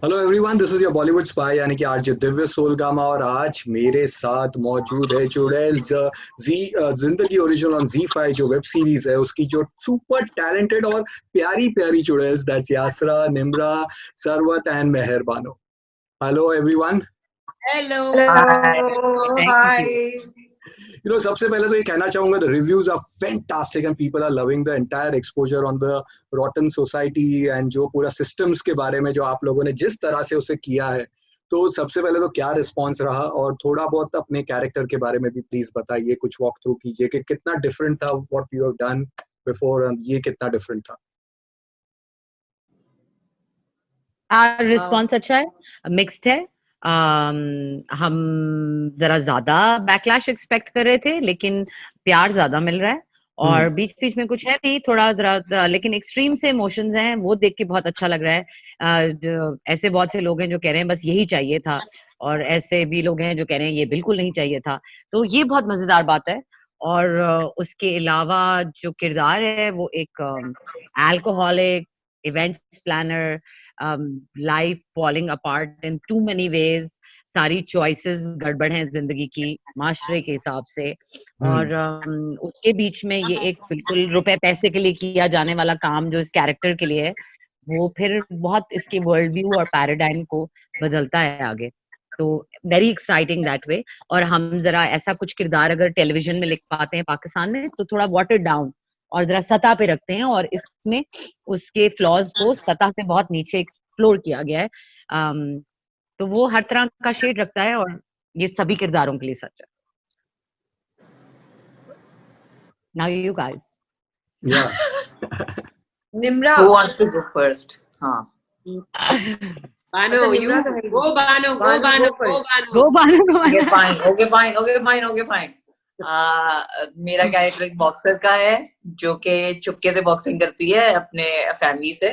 Hello everyone, this is your Bollywood spy यानी कि RJ Divya Soulgama. और आज मेरे साथ मौजूद है चुड़ैल जी जिंदगी ओरिजिनल ऑन Z5 जो वेब सीरीज है उसकी जो सुपर टैलेंटेड और प्यारी प्यारी चुड़ैल्स, that's Yasra, Nimra, Sarwat and Mehar Bano. Hello everyone. Hello Hello, thank you. hi. सबसे पहले तो ये कहना चाहूंगा, the reviews are fantastic and people are loving the entire exposure on the rotten society and जो पूरा सिस्टम्स के बारे में जो आप लोगों ने जिस तरह से उसे किया है। तो सबसे पहले तो क्या रिस्पॉन्स रहा, और थोड़ा बहुत अपने कैरेक्टर के बारे में भी प्लीज बताइए, कुछ वॉक थ्रू कीजिए कि कितना डिफरेंट था what you have done before, ये कितना डिफरेंट था। रिस्पॉन्स अच्छा है, मिक्स्ड है। हम जरा ज्यादा बैकलैश एक्सपेक्ट कर रहे थे, लेकिन प्यार ज्यादा मिल रहा है। और बीच बीच में कुछ है भी थोड़ा जरा, लेकिन एक्सट्रीम से इमोशंस हैं, वो देख के बहुत अच्छा लग रहा है। ऐसे बहुत से लोग हैं जो कह रहे हैं बस यही चाहिए था, और ऐसे भी लोग हैं जो कह रहे हैं ये बिल्कुल नहीं चाहिए था। तो ये बहुत मजेदार बात है। और उसके अलावा जो किरदार है वो एक alcoholic, events planner, life falling apart in too many ways, सारी चॉइसेस गड़बड़ हैं जिंदगी की माशरे के हिसाब से। और उसके बीच में ये एक बिल्कुल रुपए पैसे के लिए किया जाने वाला काम जो इस कैरेक्टर के लिए है, वो फिर बहुत इसके वर्ल्ड व्यू और पैराडाइम को बदलता है आगे। तो वेरी एक्साइटिंग दैट वे। और हम जरा ऐसा कुछ किरदार अगर टेलीविजन में लिख पाते हैं पाकिस्तान में, तो थोड़ा वाटर डाउन और जरा सतह पे रखते हैं, और इसमें उसके फ्लॉज को सतह से बहुत नीचे एक्सप्लोर किया गया है। तो वो हर तरह का शेड रखता है, और ये सभी किरदारों के लिए सच है। Now you guys. Yeah. Nimra. Who wants to go first? हाँ. Bano, अच्छा, you निम्रा तो है। go Bano, go Bano, Bano, go for go it. Bano. Okay, fine. मेरा कैरेक्टर एक बॉक्सर का है जो कि चुपके से बॉक्सिंग करती है अपने फैमिली से,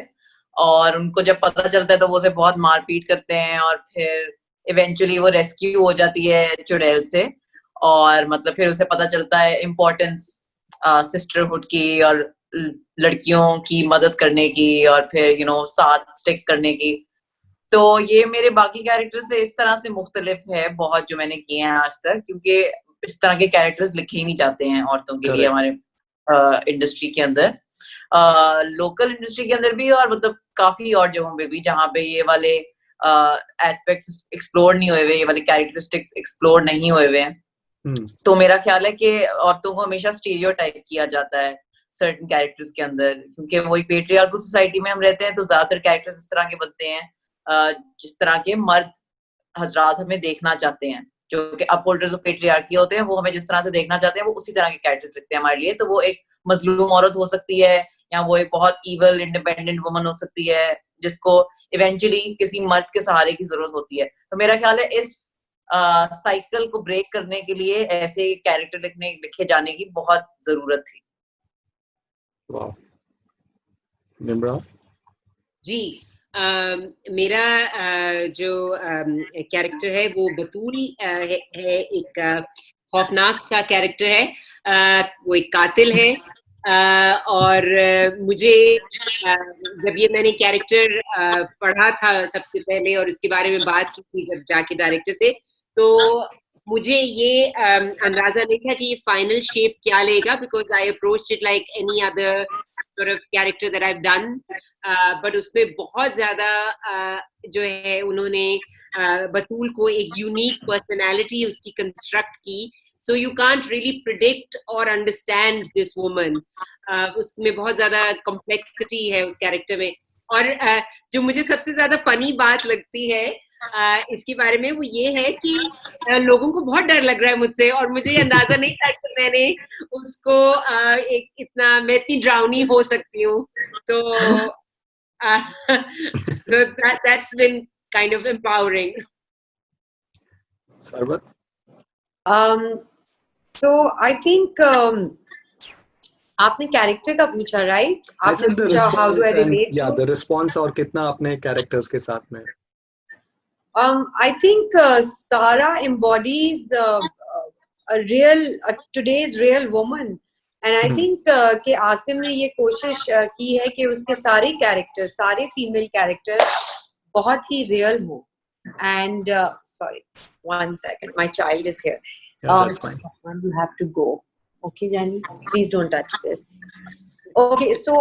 और उनको जब पता चलता है तो वो उसे बहुत मारपीट करते हैं, और फिर इवेंचुअली वो रेस्क्यू हो जाती है चुड़ैल से। और मतलब फिर उसे पता चलता है इम्पोर्टेंस सिस्टरहुड की, और लड़कियों की मदद करने की, और फिर साथ स्टिक करने की। तो ये मेरे बाकी कैरेक्टर से इस तरह से मुख्तलिफ है बहुत जो मैंने किए हैं आज तक, क्योंकि इस तरह के कैरेक्टर्स लिखे ही नहीं जाते हैं औरतों के लिए हमारे इंडस्ट्री के अंदर, लोकल इंडस्ट्री के अंदर भी, और मतलब काफी और जगहों पे भी जहाँ पे ये वाले एस्पेक्ट्स एक्सप्लोर नहीं हुए हुए, ये वाले कैरेक्टरिस्टिक्स एक्सप्लोर नहीं हुए हुए हैं। तो मेरा ख्याल है कि औरतों को हमेशा स्टीरियोटाइप किया जाता है सर्टेन कैरेक्टर्स के अंदर, क्योंकि वही पेट्रियार्कल सोसाइटी में हम रहते हैं, तो ज्यादातर कैरेक्टर्स इस तरह के बनते हैं जिस तरह के मर्द हजरात हमें देखना चाहते हैं, जो कि अपहोल्डर्स ऑफ पेट्रियार्की होते हैं। वो हमें जिस तरह से देखना चाहते हैं वो उसी तरह के कैरेक्टर्स लिखते हैं हमारे लिए। तो वो एक मजलूम औरत हो सकती है, या वो एक बहुत ईवल इंडिपेंडेंट वुमन हो सकती है जिसको इवेंचुअली किसी मर्द के सहारे की जरूरत होती है। तो मेरा ख्याल है इस साइकिल को ब्रेक करने के लिए ऐसे कैरेक्टर लिखे जाने की बहुत जरूरत थी। निम्रा जी, मेरा जो कैरेक्टर है वो बतूल है एक खौफनाक सा कैरेक्टर है। वो एक कातिल है, और मुझे जब ये मैंने कैरेक्टर पढ़ा था सबसे पहले और इसके बारे में बात की थी जब जाके डायरेक्टर से, तो मुझे ये अंदाजा नहीं था कि ये फाइनल शेप क्या लेगा, because I approached it like any other sort of character that I've done, but उसमें बहुत ज्यादा जो है उन्होंने बतूल को एक यूनिक पर्सनालिटी उसकी कंस्ट्रक्ट की, so you can't really predict or understand this woman. उसमें बहुत ज्यादा कॉम्प्लेक्सिटी है उस कैरेक्टर में। और जो मुझे सबसे ज्यादा फनी बात लगती है इसके बारे में वो ये है कि लोगों को बहुत डर लग रहा है मुझसे, और मुझे अंदाजा नहीं था कि मैंने उसको मैं इतनी ड्राउनी हो सकती हूँ। तो so that's been kind of empowering. Sarwat? So I think आपने कैरेक्टर का पूछा, राइट? आपने पूछा how do I relate? Yeah, the response और कितना अपने कैरेक्टर्स के साथ में। I think Sara embodies today's real woman, and I think कि आसिम ने ये कोशिश की है कि उसके सारे कैरेक्टर, सारे फीमेल कैरेक्टर बहुत ही रियल हो. And sorry, 1 second, my child is here. That's fine. You have to go. Okay, Jenny, please don't touch this. Okay, so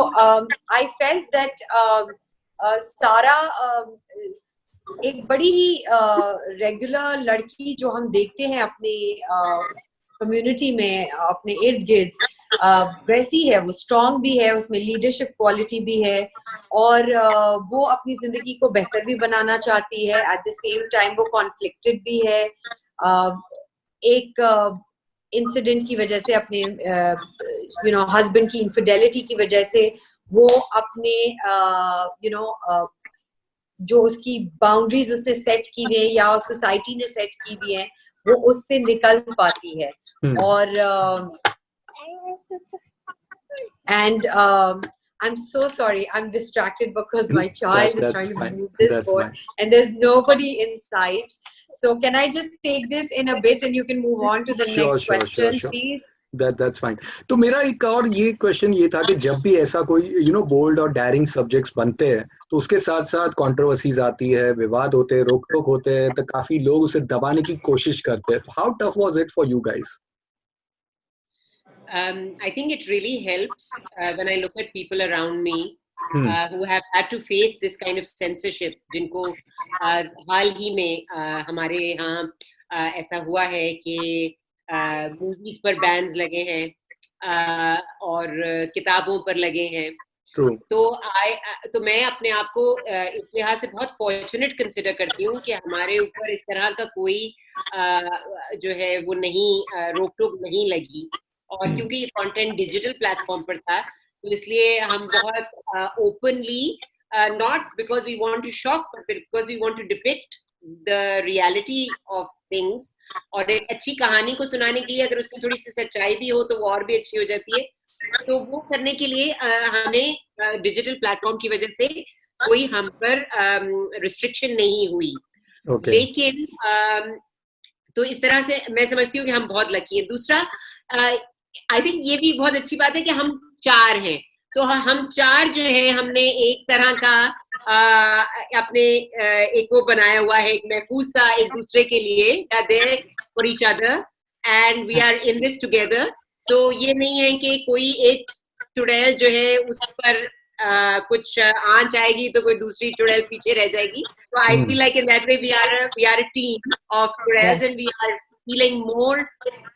I felt that Sara एक बड़ी ही रेगुलर लड़की जो हम देखते हैं अपने कम्युनिटी में, अपने इर्द गिर्द, वैसी है. वो स्ट्रॉन्ग भी है, उसमें लीडरशिप क्वालिटी भी है, और वो अपनी जिंदगी को बेहतर भी बनाना चाहती है. एट द सेम टाइम वो कॉन्फ्लिक्टेड भी है. एक इंसिडेंट की वजह से, अपने हस्बैंड की इनफिडेलिटी की वजह से, वो अपने जो उसकी बाउंड्रीज उसने सेट की हुई है या सोसाइटी ने सेट की हुई है, वो उससे निकल पाती है. और and I'm so sorry, I'm distracted because my child is trying to move this board and there's nobody inside. So can I just take this in a bit and you can move on to the next question, please? That's fine. तो मेरा एक और ये question ये था कि जब भी ऐसा कोई बोल्ड और डायरिंग सब्जेक्ट्स बनते हैं तो उसके साथ साथ कंट्रोवर्सीज आती है, विवाद होते हैं, रोक टोक होते हैं, तो काफी लोग उसे दबाने की कोशिश करते हैं. How tough was it for you guys? I think it really helps when I look at people around me who have had to face this kind of censorship, जिनको हाल ही में हमारे यहाँ ऐसा हुआ है कि मूवीज पर बैन्स लगे हैं और किताबों पर लगे हैं. तो मैं अपने आप को इस लिहाज से बहुत फॉर्चुनेट कंसिडर करती हूँ कि हमारे ऊपर इस तरह का कोई जो है वो नहीं रोक टोक नहीं लगी. और क्योंकि ये कंटेंट डिजिटल प्लेटफॉर्म पर था, तो इसलिए हम बहुत openly, not because we want to shock, but because we want to depict the reality of things. और एक अच्छी कहानी को सुनाने के लिए अगर उसमें थोड़ी सी सच्चाई भी हो तो वो और भी अच्छी हो जाती है. तो वो करने के लिए हमें डिजिटल प्लेटफॉर्म की वजह से कोई हम पर रिस्ट्रिक्शन नहीं हुई. लेकिन तो इस तरह से मैं समझती हूँ कि हम बहुत लकी हैं. दूसरा, आई थिंक ये भी बहुत अच्छी बात है कि हम 4 हैं. तो हम 4 जो है, हमने एक तरह का अपने एक वो बनाया हुआ है, एक महफूज सा एक दूसरे के लिए, there for each other and we are in this together. So ये नहीं है कि कोई एक चुड़ैल जो है उस पर कुछ आंच आएगी तो कोई दूसरी चुड़ैल पीछे रह जाएगी. तो I feel like in that way we are a team of चुड़ैल्स and we are feeling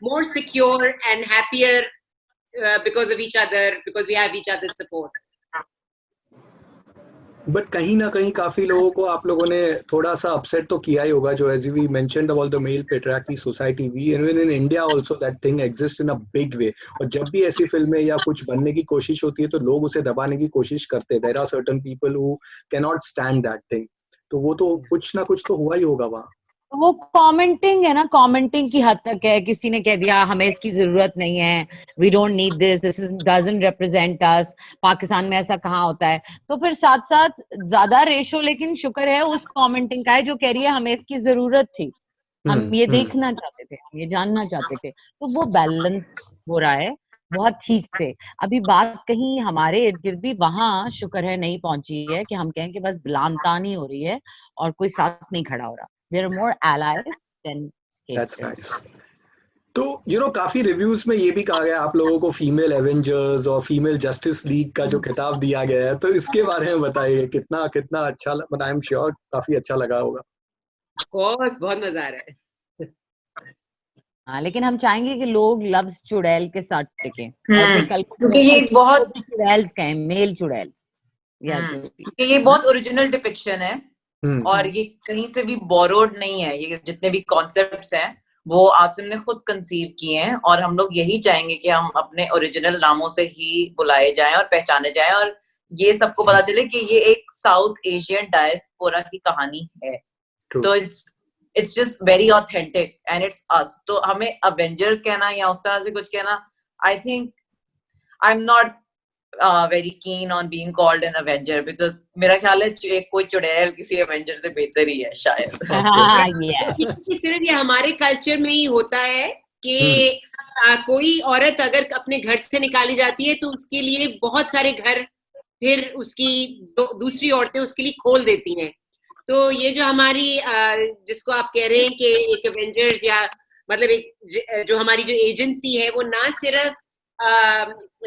more secure and happier because of each other, because we have each other's support. But कहीं ना कहीं काफी लोगों को आप लोगों ने थोड़ा सा अपसेट तो किया ही होगा, जो as we mentioned about the male patriarchy society, we even in India also that thing exist in a big way. और जब भी ऐसी फिल्में या कुछ बनने की कोशिश होती है तो लोग उसे दबाने की कोशिश करते हैं. There are certain people who can not stand that thing. तो वो तो कुछ ना कुछ तो हुआ ही होगा वहाँ. वो कमेंटिंग है ना, कमेंटिंग की हद तक है. किसी ने कह दिया हमें इसकी जरूरत नहीं है, we don't need this, this doesn't represent us, Pakistan में ऐसा कहाँ होता है. तो फिर साथ साथ ज्यादा रेशो, लेकिन शुक्र है उस कमेंटिंग का है जो कह रही है हमें इसकी जरूरत थी, हम ये देखना चाहते थे, हम ये जानना चाहते थे. तो वो बैलेंस हो रहा है बहुत ठीक से. अभी बात कहीं हमारे इर्द गिर्द भी वहां शुक्र है नहीं पहुंची है कि हम कहें कि बस बिलानतानी हो रही है और कोई साथ नहीं खड़ा हो रहा. There are more allies than haters. That's nice. तो काफी रिव्यूज में ये भी कहा गया आप लोगों को फीमेल एवेंजर्स और फीमेल जस्टिस लीग का जो खिताब दिया गया है, तो इसके बारे में बताइए. कितना कितना अच्छा, आई एम श्योर काफी अच्छा लगा होगा. Of course, बहुत मजा आ रहा है. हाँ, लेकिन हम चाहेंगे कि लोग लव्स चुड़ैल के साथ टिके, क्योंकि ये बहुत चुड़ैल्स कहें, मेल चुड़ैल्स, ये बहुत ओरिजिनल डिपिक्शन है और ये कहीं से भी बोरोड नहीं है. ये जितने भी कॉन्सेप्ट्स हैं वो आसिम ने खुद कंसीव किए हैं और हम लोग यही चाहेंगे कि हम अपने ओरिजिनल नामों से ही बुलाए जाएं और पहचाने जाएं और ये सबको पता चले कि ये एक साउथ एशियन डायस्पोरा की कहानी है. तो it's just very authentic and it's us. तो हमें अवेंजर्स कहना या उस तरह से कुछ कहना, I think I am not very keen on being called an Avenger because मेरा ख्याल है कोई चुड़ैल किसी Avenger से बेहतर ही है शायद. सिर्फ ये हमारे कल्चर में ही होता है कि कोई औरत अगर अपने घर से निकाली जाती है तो उसके लिए बहुत सारे घर फिर उसकी दूसरी औरतें उसके लिए खोल देती हैं. तो ये जो हमारी जिसको आप कह रहे हैं कि एक एवेंजर्स या मतलब एक जो हमारी जो एजेंसी है वो ना सिर्फ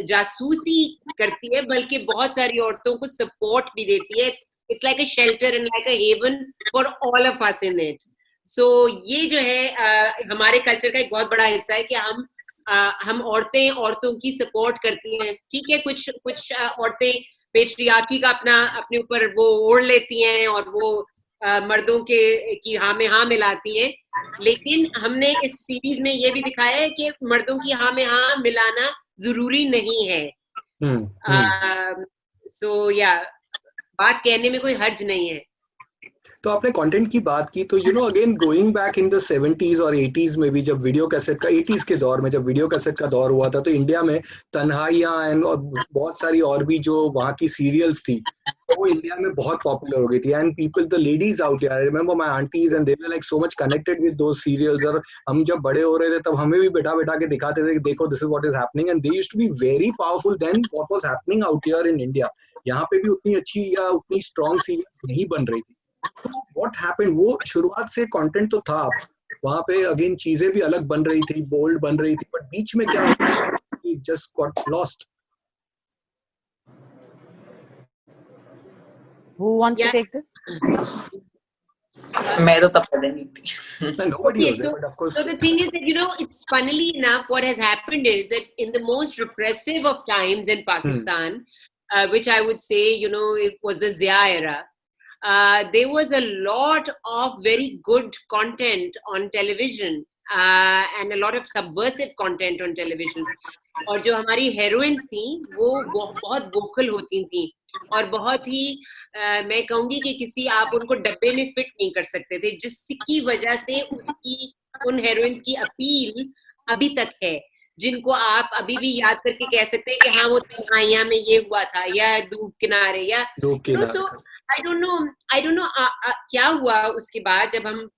जासूसी करती है बल्कि बहुत सारी औरतों को सपोर्ट भी देती है. It's like a shelter and like a heaven for all of us in it. So ये जो है हमारे कल्चर का एक बहुत बड़ा हिस्सा है कि हम औरतों की सपोर्ट करती हैं. ठीक है, कुछ औरतें पेट्रियार्की का अपने ऊपर वो ओढ़ लेती हैं और वो मर्दों की हाँ में हाँ मिलाती हैं, लेकिन हमने इस सीरीज में ये भी दिखाया है कि मर्दों की हाँ में हाँ मिलाना जरूरी नहीं है. सो या बात कहने में कोई हर्ज नहीं है. तो आपने कंटेंट की बात की, तो again going back in the 70s और 80s में भी, जब वीडियो कैसेट का 80s के दौर में जब वीडियो कैसेट का दौर हुआ था, तो इंडिया में तन्हाइयां एंड बहुत सारी और भी जो वहाँ की सीरियल्स थी वो इंडिया में बहुत पॉपुलर हो गई थी. And people, the ladies out here, I remember my aunties and they were like so much connected with those serials. और हम जब बड़े हो रहे थे तब हमें भी बैठा बैठा के दिखाते थे कि देखो this is what is happening, and they used to be very powerful than what was happening out here in India. यहाँ पे भी उतनी अच्छी या उतनी स्ट्रॉन्ग सीरियल्स नहीं बन रही थी. तो व्हाट हैपेंड, वो शुरुआत से कंटेंट तो था वहां पे, अगेन चीजें भी अलग बन रही थी, बोल्ड बन रही थी, बट बीच में क्या just got lost. Who wants to take this? मैं तो तब पहले नहीं थी. Nobody was there, but of course. So the thing is that it's funnily enough what has happened is that in the most repressive of times in Pakistan, which I would say it was the Zia era. There was a lot of very good content on television and a lot of subversive content on television. और जो हमारी heroines थी वो बहुत vocal होती थी और बहुत ही मैं कहूंगी कि आप उनको डब्बे में फिट नहीं कर सकते थे, जिसकी वजह से उन heroines की अपील अभी तक है, जिनको आप अभी भी याद करके कह सकते हैं कि हाँ वो तन्हाइयां में ये हुआ था या धूप किनारे या so I don't know क्या हुआ उसके बाद जब हम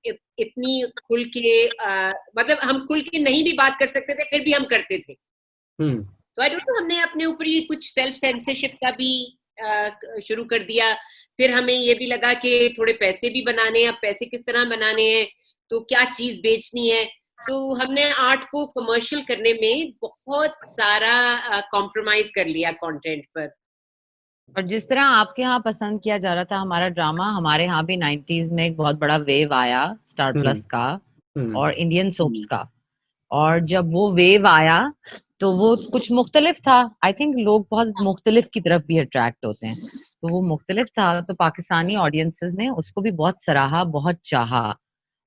इतनी खुल के मतलब हम खुल के नहीं भी बात कर सकते थे फिर भी हम करते थे. तो I don't know हमने अपने ऊपर ही कुछ सेल्फ सेंसरशिप का भी शुरू कर दिया. फिर हमें ये भी लगा कि थोड़े पैसे भी बनाने हैं, अब पैसे किस तरह बनाने हैं, तो क्या चीज बेचनी है, तो हमने आर्ट को कमर्शियल करने में बहुत सारा कॉम्प्रोमाइज कर लिया कंटेंट पर. और जिस तरह आपके यहाँ पसंद किया जा रहा था हमारा ड्रामा, हमारे यहाँ भी 90s में एक बहुत बड़ा वेव आया स्टार प्लस का और इंडियन सोप्स का. और जब वो वेव आया तो वो कुछ मुख्तलिफ था. आई थिंक लोग बहुत मुख्तलिफ की तरफ भी अट्रैक्ट होते हैं, तो वो मुख्तलिफ था, तो पाकिस्तानी ऑडियंसेस ने उसको भी बहुत सराहा, बहुत चाहा.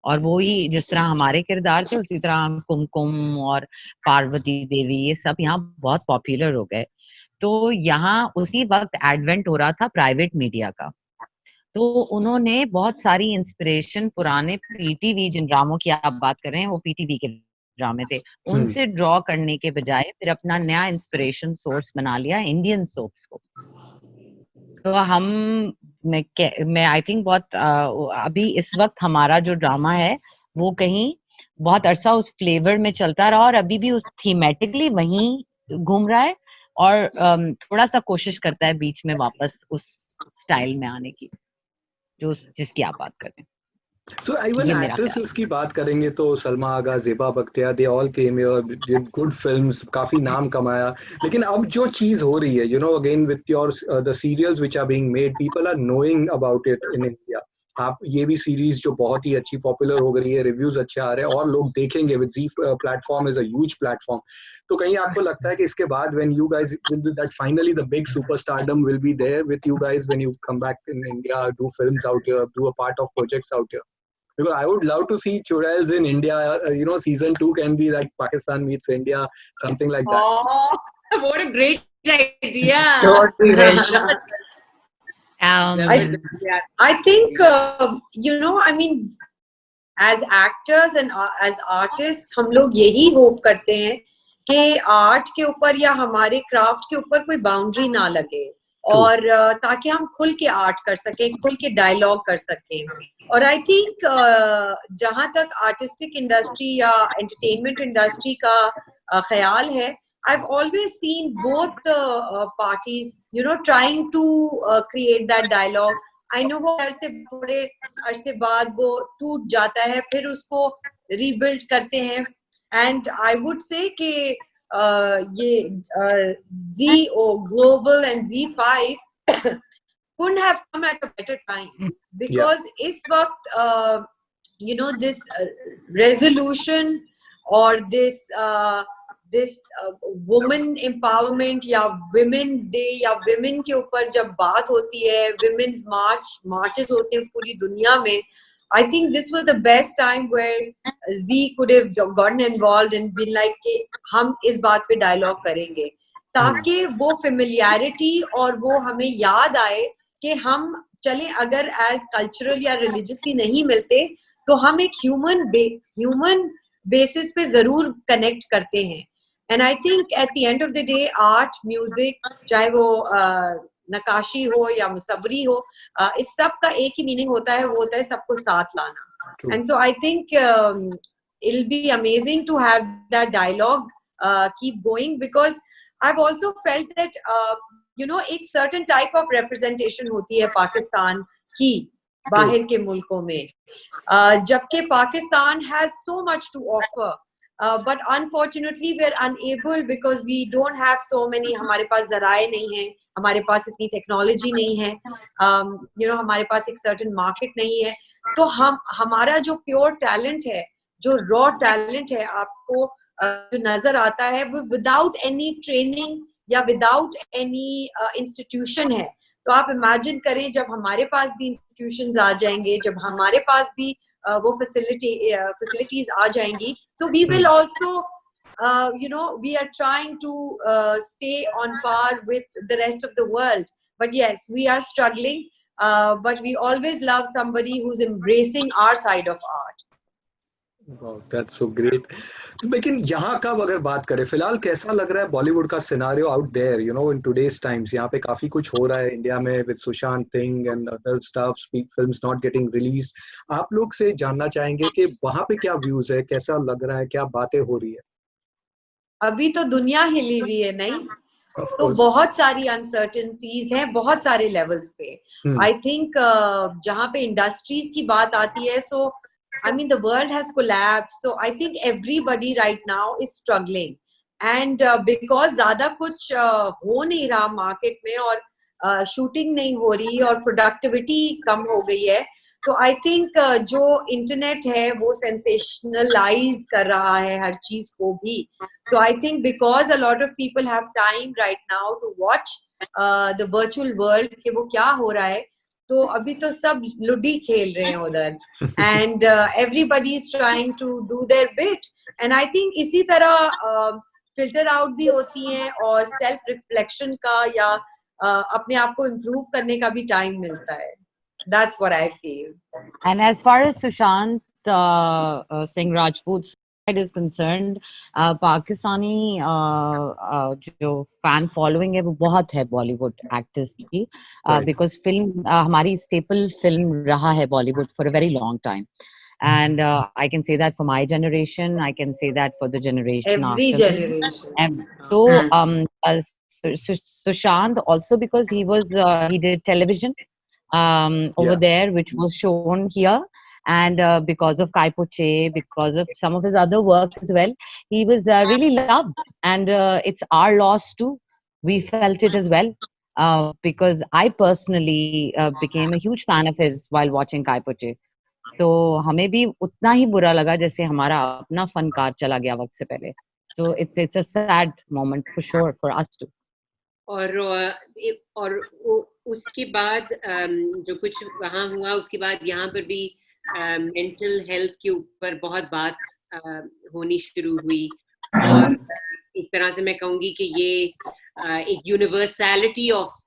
और वो ही जिस तरह हमारे किरदार थे उसी तरह कुमकुम और पार्वती देवी ये सब यहाँ बहुत पॉपुलर हो गए. तो यहाँ उसी वक्त एडवेंट हो रहा था प्राइवेट मीडिया का, तो उन्होंने बहुत सारी इंस्पिरेशन पुराने पीटीवी जिन ड्रामों की आप बात कर रहे हैं वो पीटीवी के ड्रामे थे, उनसे ड्रॉ करने के बजाय फिर अपना नया इंस्पिरेशन सोर्स बना लिया इंडियन सोप्स को. तो मैं आई थिंक बहुत अभी इस वक्त हमारा जो ड्रामा है वो कहीं बहुत अरसा उस फ्लेवर में चलता रहा और अभी भी उस थीमेटिकली वहीं घूम रहा है और थोड़ा सा कोशिश करता है बीच में वापस उस स्टाइल में आने की जो जिसकी आप बात कर रहे हैं. So even actresses की बात करेंगे तो सलमा आगा, Zeba Bakhtiyar, they all came here, did good films, काफी नाम कमाया. लेकिन अब जो चीज हो रही है, again with your the serials which are being made, people are knowing about it in India. आप ये भी सीरीज जो बहुत ही अच्छी पॉपुलर हो गई है, रिव्यूज अच्छे आ रहे हैं और लोग देखेंगे. With Zee platform is a huge platform. तो कहीं आपको लगता है कि इसके बाद when you guys that finally the big superstardom will be there with you guys when you come back in India, do films out here, do a part of projects out here? Because I would love to see Churels in India. Season 2 can be like Pakistan meets India, something like that. Oh, what a great idea! I think I mean, as actors and as artists, हम लोग यही hope करते हैं कि art के ऊपर या हमारे क्राफ्ट के ऊपर कोई बाउंड्री ना लगे और ताकि हम खुल के आर्ट कर सकें, खुल के डायलॉग कर सकें. और आई थिंक जहां तक आर्टिस्टिक इंडस्ट्री या एंटरटेनमेंट इंडस्ट्री का ख्याल है, I've always seen both parties, trying to create that dialogue. I know वो थोड़े अरसे बाद वो टूट जाता है, फिर उसको रीबिल्ड करते हैं. एंड आई वुड से कि ये ZO Global and Z5 couldn't have come at a better time, because इस वक्त you know this resolution or this woman empowerment या women's day या women के ऊपर जब बात होती है, women's marches होते हैं पूरी दुनिया में, I think this was the best time where Z could have gotten involved and been like कि हम इस बात पे dialogue करेंगे, ताकि वो familiarity और वो हमें याद आए कि हम चले अगर as cultural या religiously नहीं मिलते तो हम एक human basis पे जरूर connect करते हैं. And I think at the end of the day, art, music, चाहे वो नकाशी हो या मुसब्बरी हो, इस सब का एक ही मीनिंग होता है, वो होता है सबको साथ लाना. And so I think it'll be amazing to have that dialogue keep going, because I've also felt that you know एक certain type of representation होती है पाकिस्तान की बाहर के मुल्कों में, जबकि Pakistan has so much to offer. But unfortunately we're unable because we don't have so many, हमारे पास ज़राए नहीं हैं, हमारे पास इतनी टेक्नोलॉजी नहीं है, you know हमारे पास एक certain market नहीं है, तो हमारा जो pure talent है, जो raw talent है आपको जो नजर आता है, वो without any training या without any institution है. तो आप imagine करें जब हमारे पास भी institutions आ जाएंगे, जब हमारे पास भी वो facilities आ जाएंगी, so we will also you know we are trying to stay on par with the rest of the world. But yes, we are struggling, but we always love somebody who's embracing our side of art. Wow, that's so great. लेकिन यहाँ का अगर बात करें, फिलहाल कैसा लग रहा है बॉलीवुड का scenario out there, you know in today's times? यहाँ पे काफी कुछ हो रहा है इंडिया में with Sushant Singh and other stuff, speak films not getting release. आप लोग से जानना चाहेंगे कि वहाँ पे क्या व्यूज है, कैसा लग रहा है, क्या बातें हो रही है? अभी तो दुनिया हिली हुई है नहीं, तो बहुत सारी अनसर्टेनिटीज हैं बहुत सारे लेवल्स पे. आई थिंक जहाँ पे इंडस्ट्रीज की बात आती है, सो I mean the world has collapsed, so I think everybody right now is struggling, and because ज़्यादा कुछ हो नहीं रहा मार्केट में और शूटिंग नहीं हो रही और प्रोडक्टिविटी कम हो गई है, तो I think जो इंटरनेट है वो सेंसेशनलाइज कर रहा है हर चीज को भी. So I think because a lot of people have time right now to watch the virtual world कि वो क्या हो रहा है, तो अभी तो सब लुडी खेल रहे हैं उधर, and everybody is trying to do their bit. And I think इसी तरह फिल्टर आउट भी होती हैं और सेल्फ रिफ्लेक्शन का या अपने आप को इम्प्रूव करने का भी टाइम मिलता है. That's what I feel. And as far as Sushant Singh Rajput is concerned, Pakistani जो फैन फॉलोइंग है वो बहुत है बॉलीवुड एक्टर्स की, बिकॉज फिल्म हमारी स्टेपल फिल्म रहा है Bollywood for a very long time. And I can say that for my generation, I can say that for the generation every after generation. And so Sushant also, because he did television over there, which was shown here. And because of Kai Poche, because of some of his other work as well, he was really loved. And it's our loss too. We felt it as well, because I personally became a huge fan of his while watching Kai Poche. तो हमें भी उतना ही बुरा लगा जैसे हमारा अपना फनकार चला गया वक्त से पहले. So it's a sad moment for sure for us too. और उसके बाद जो कुछ वहाँ हुआ, उसके बाद यहाँ पर भी मेंटल हेल्थ के ऊपर बहुत बात होनी शुरू हुई. और एक तरह से मैं कहूँगी कि ये एक universality of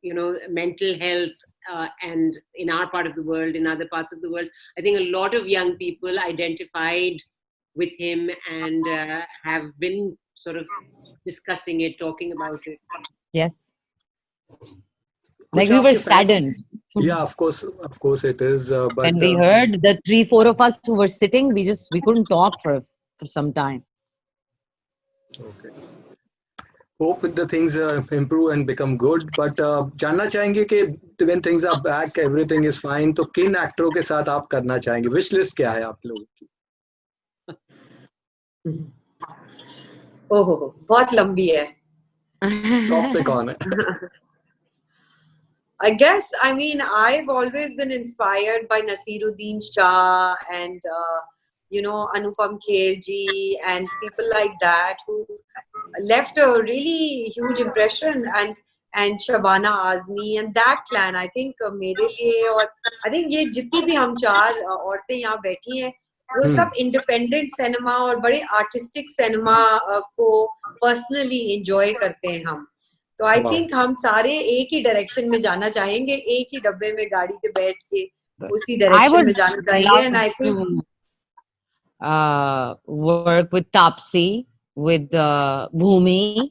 you know mental health and in our part of the world, in other parts of the world, I think a lot of young people identified with him and have been sort of discussing it, talking about it. Yes. Like we were saddened. Yeah, of course it is. But when we heard the 3-4 of us who were sitting, we couldn't talk for some time. Okay. hope the things improve and become good. But जानना चाहेंगे कि when things are back, everything is fine, तो किन एक्टरों के साथ आप करना चाहेंगे? विश लिस्ट क्या है आप लोगों की? ओहो, बहुत लंबी है. टॉप पे कौन है? I guess, I mean, I've always been inspired by Nasiruddin Shah and, Anupam Kher ji and people like that who left a really huge impression, and Shabana Azmi and that clan. I think मेरे लिए, और I think ये जितनी भी हम 4 औरतें यहाँ बैठी हैं, वो सब इंडिपेंडेंट सिनेमा और बड़े आर्टिस्टिक सिनेमा को पर्सनली एंजॉय करते हैं हम. तो आई थिंक हम सारे एक ही डायरेक्शन में जाना चाहेंगे, एक ही डब्बे में गाड़ी पे बैठ के उसी डायरेक्शन में जाना चाहेंगे. And I think work with Taapsee, with Bhumi,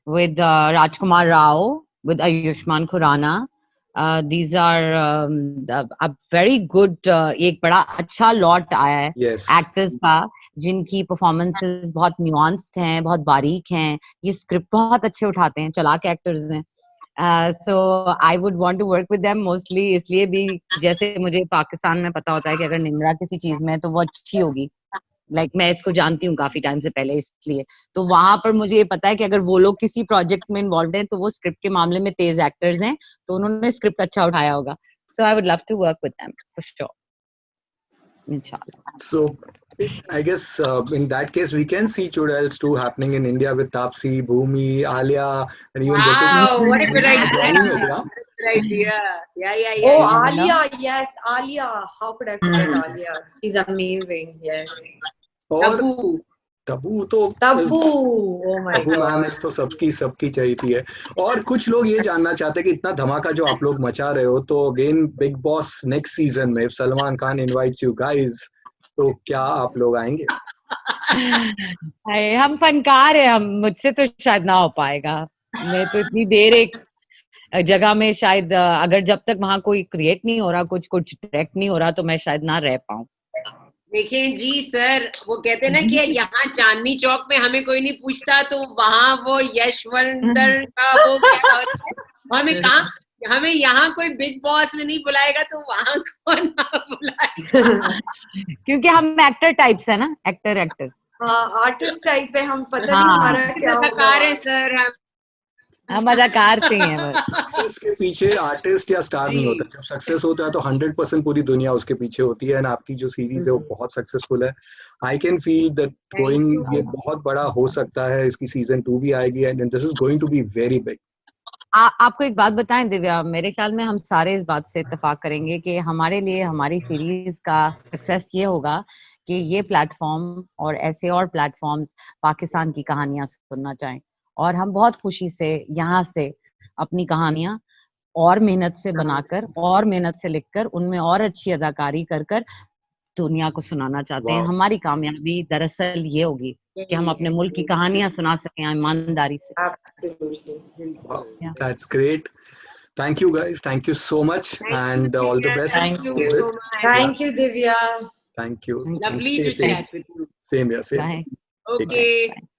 with Rajkumar Rao, with Ayushmann Khurrana. These are a very good, एक बड़ा अच्छा lot आया है actors का, जिनकी performances बहुत nuanced हैं, बहुत बारीक हैं. ये script बहुत अच्छे उठाते हैं, चालाक actors हैं. So I would want to work with them mostly, इसलिए भी जैसे मुझे पाकिस्तान में पता होता है कि अगर निम्रा किसी चीज में है तो वो अच्छी होगी. Like मैं इसको जानती हूँ काफी टाइम से पहले, इसलिए तो वहां पर मुझे ये पता है कि अगर वो लोग किसी प्रोजेक्ट में इन्वॉल्व हैं तो वो स्क्रिप्ट के मामले में तेज एक्टर्स हैं, तो उन्होंने स्क्रिप्ट अच्छा उठाया होगा. So I would love to work with them for sure. Inshallah. So I guess in that case we can see Chudels 2 happening in India with Taapsee, Bhumi, Alia, and even wow, what a good idea. Good idea. Yeah. Oh, Alia, yes, Alia. How could I forget Alia? She's amazing. Yes. Tabu. Tabu तो Tabu ma'am तो सबकी चाहिए है. और कुछ लोग ये जानना चाहते हैं कि इतना धमाका जो आप लोग मचा रहे हो, तो again Bigg Boss next season में Salman Khan invites you guys, तो क्या आप लोग आएंगे? हम फनकार हैं, हम मुझसे तो शायद ना हो पाएगा. मैं तो इतनी देर एक जगह में शायद, अगर जब तक वहां कोई क्रिएट नहीं हो रहा, कुछ डायरेक्ट नहीं हो रहा, तो मैं शायद ना रह पाऊं. देखें जी सर, वो कहते हैं ना कि यहाँ चांदनी चौक में हमें कोई नहीं पूछता, तो वहाँ वो यशवंतर का वो क्या हमें कहा, हमें यहाँ कोई बिग बॉस में नहीं बुलाएगा तो वहाँ कौन बुलाएगा? क्योंकि हम एक्टर टाइप्स है ना, एक्टर हाँ, आर्टिस्ट टाइप है हम. पता नहीं हमारा क्या होगा है सर, हम अदाकार से हैं. बस सक्सेस के पीछे आर्टिस्ट या स्टार नहीं होता. जब सक्सेस होता है तो 100% पूरी दुनिया उसके पीछे होती है. एंड आपकी जो सीरीज है वो बहुत सक्सेसफुल है. I can feel that going, ये बहुत बड़ा हो सकता है. इसकी सीजन 2 भी आएगी and this is going to be very big. आपको एक बात बताएं दिव्या, मेरे ख्याल में हम सारे इस बात से इत्तेफाक करेंगे कि हमारे लिए हमारी सीरीज का सक्सेस ये होगा कि ये प्लेटफॉर्म और ऐसे और प्लेटफॉर्म्स पाकिस्तान की कहानियां सुनना चाहें, और हम बहुत खुशी से यहाँ से अपनी कहानियां और मेहनत से बनाकर और मेहनत से लिखकर उनमें और अच्छी अदाकारी कर दुनिया को सुनाना चाहते हैं. हमारी कामयाबी दरअसल ये होगी कि हम अपने मुल्क की कहानियां सुना सकें ईमानदारी से. That's great. Thank you guys. Thank you so much and all the best. Thank you Divya. Thank you. Lovely to chat with you. Same here. Same. Bye. Okay.